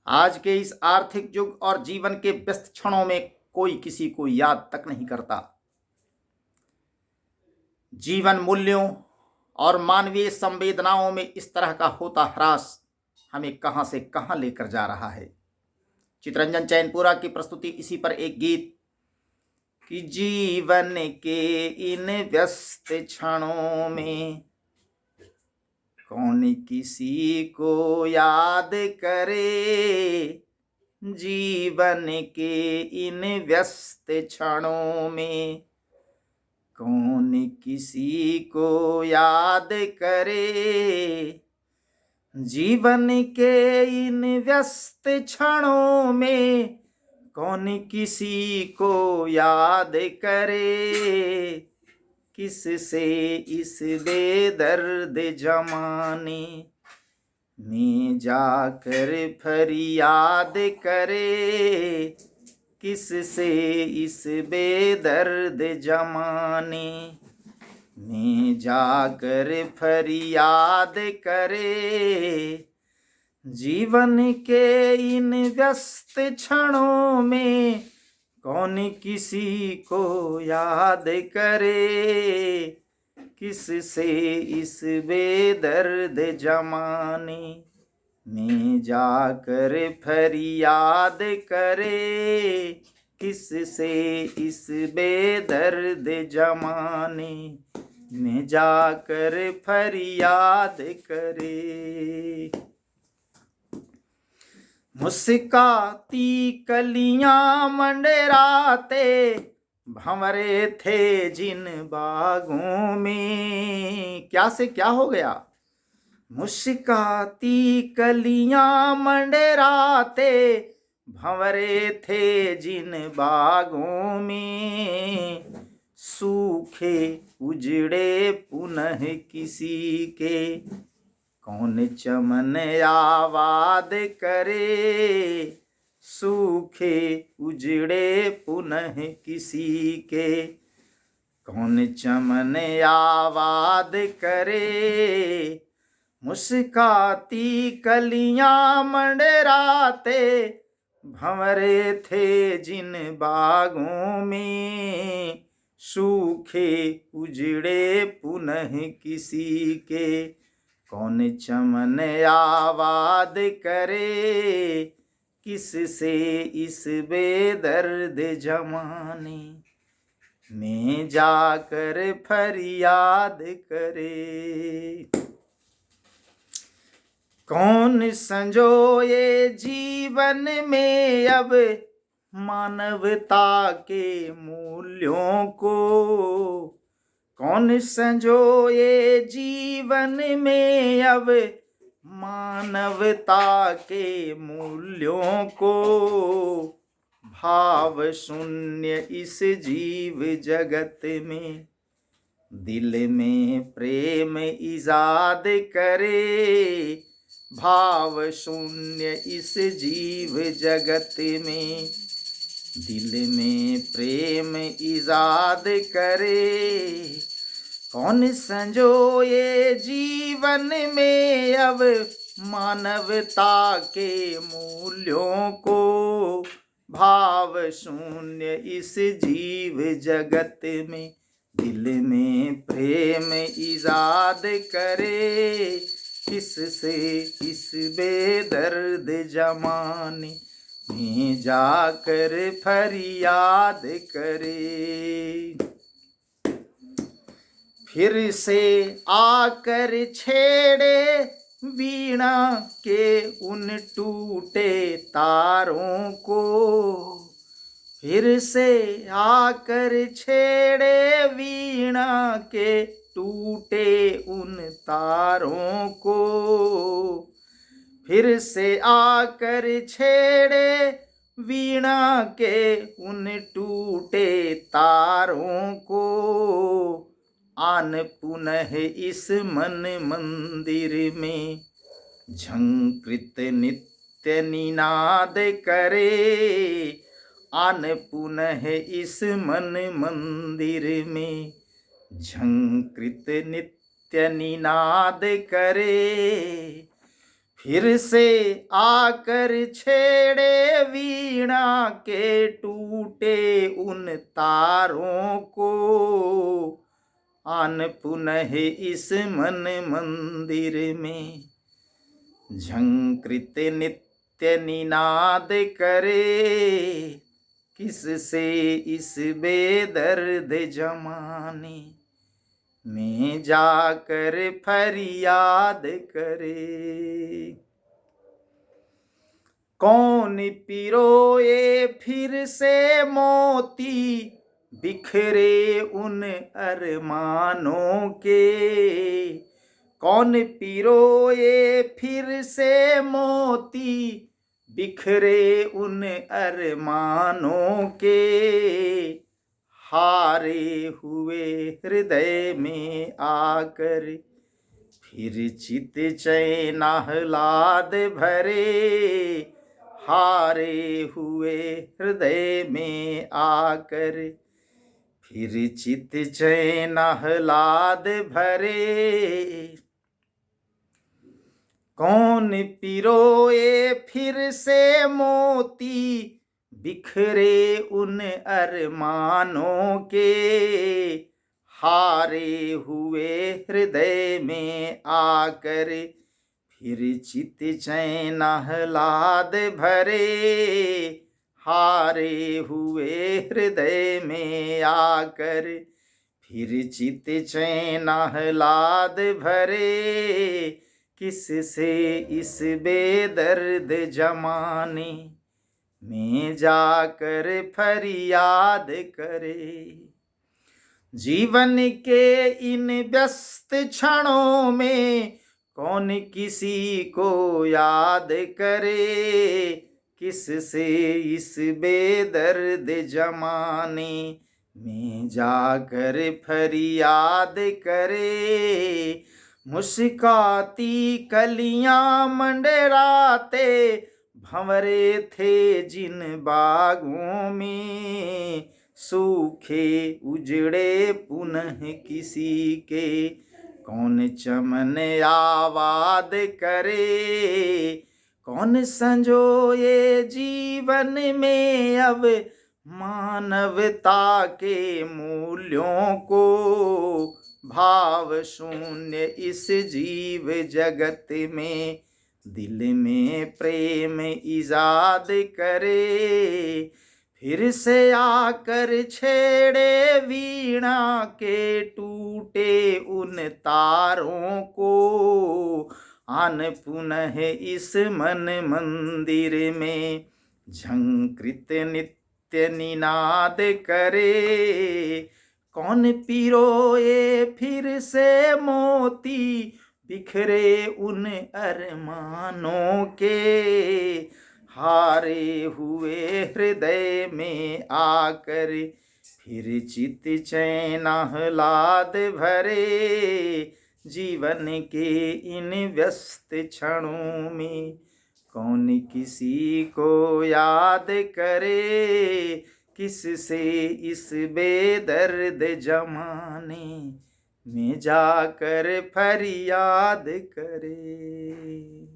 आज के इस आर्थिक युग और जीवन के व्यस्त क्षणों में कोई किसी को याद तक नहीं करता। जीवन मूल्यों और मानवीय संवेदनाओं में इस तरह का होता ह्रास हमें कहां से कहां लेकर जा रहा है। चितरंजन चैनपुरा की प्रस्तुति इसी पर एक गीत कि जीवन के इन व्यस्त क्षणों में कौन किसी को याद करे, जीवन के इन व्यस्त क्षणों में कौन किसी को याद करे, जीवन के इन व्यस्त क्षणों में कौन किसी को याद करे, किससे इस बेदर्द जमाने में जाकर फरियाद करे, किससे इस बेदर्द जमाने में जाकर फरियाद करे, जीवन के इन व्यस्त क्षणों में कौन किसी को याद करे, किससे इस बेदर्द जमाने में जाकर फरियाद करे, किससे इस बेदर्द जमाने में जाकर फरियाद करे। मुस्काती कलियां मंडराते भंवरे थे जिन बागों में, क्या से क्या हो गया। मुस्काती कलियां मंडराते भंवरे थे जिन बागों में, सूखे उजड़े पुनः किसी के कौन चमन आबाद करे, सूखे उजड़े पुनः किसी के कौन चमन आबाद करे, मुस्काती कलियां मंडराते भंवरे थे जिन बागों में, सूखे उजड़े पुनः किसी के कौन चमन आबाद करे, किससे इस बेदर्द जमाने में जाकर फरियाद करे, कौन संजोए जीवन में अब मानवता के मूल्यों को, कौन संजोए जीवन में अब मानवता के मूल्यों को, भाव शून्य इस जीव जगत में दिल में प्रेम इजाद करे, भाव शून्य इस जीव जगत में दिल में प्रेम इजाद करे, कौन संजोए जीवन में अब मानवता के मूल्यों को, भाव शून्य इस जीव जगत में दिल में प्रेम इजाद करे, किससे इस बेदर्द जमाने में जाकर फरियाद करे, फिर से आकर छेड़े वीणा के उन टूटे तारों को, फिर से आकर छेड़े वीणा के टूटे उन तारों को, फिर से आकर छेड़े वीणा के उन टूटे तारों को, आन पुनः इस मन मंदिर में झंकृत नित्य निनाद करे, आन पुनः इस मन मंदिर में झंकृत नित्य निनाद करे, फिर से आकर छेड़े वीणा के टूटे उन तारों को, आन पुनः इस मन मंदिर में झंकृत नित्य निनाद करे, किससे इस बेदर्द जमाने में जाकर फरियाद करे। कौन पिरोए फिर से मोती बिखरे उन अरमानों के, कौन पिरोए फिर से मोती बिखरे उन अरमानों के, हारे हुए हृदय में आकर फिर चित चैन आह्लाद भरे, हारे हुए हृदय में आकर फिर चित चैन आह्लाद भरे। कौन पिरोए फिर से मोती बिखरे उन अरमानों के, हारे हुए हृदय में आकर फिर चित चैन आह्लाद भरे, हारे हुए हृदय में आकर फिर चित चैन आह्लाद भरे, किससे इस बेदर्द जमाने में जाकर फरियाद करे। जीवन के इन व्यस्त क्षणों में कौन किसी को याद करे, किससे इस बेदर्द जमाने में जाकर फरियाद करे। मुस्काती कलियां मंडराते भंवरे थे जिन बागों में, सूखे उजड़े पुनः किसी के कौन चमन आबाद करे। कौन संजोए जीवन में अब मानवता के मूल्यों को, भाव शून्य इस जीव जगत में दिल में प्रेम इजाद करे। फिर से आकर छेड़े वीणा के टूटे उन तारों को, आन पुनः इस मन मंदिर में झंकृत नित्य निनाद करे। कौन पिरोए फिर से मोती बिखरे उन अरमानों के, हारे हुए हृदय में आकर फिर चित चैन आह्लाद भरे। जीवन के इन व्यस्त क्षणों में कौन किसी को याद करे, किससे इस बेदर्द जमाने में जाकर फरियाद करे।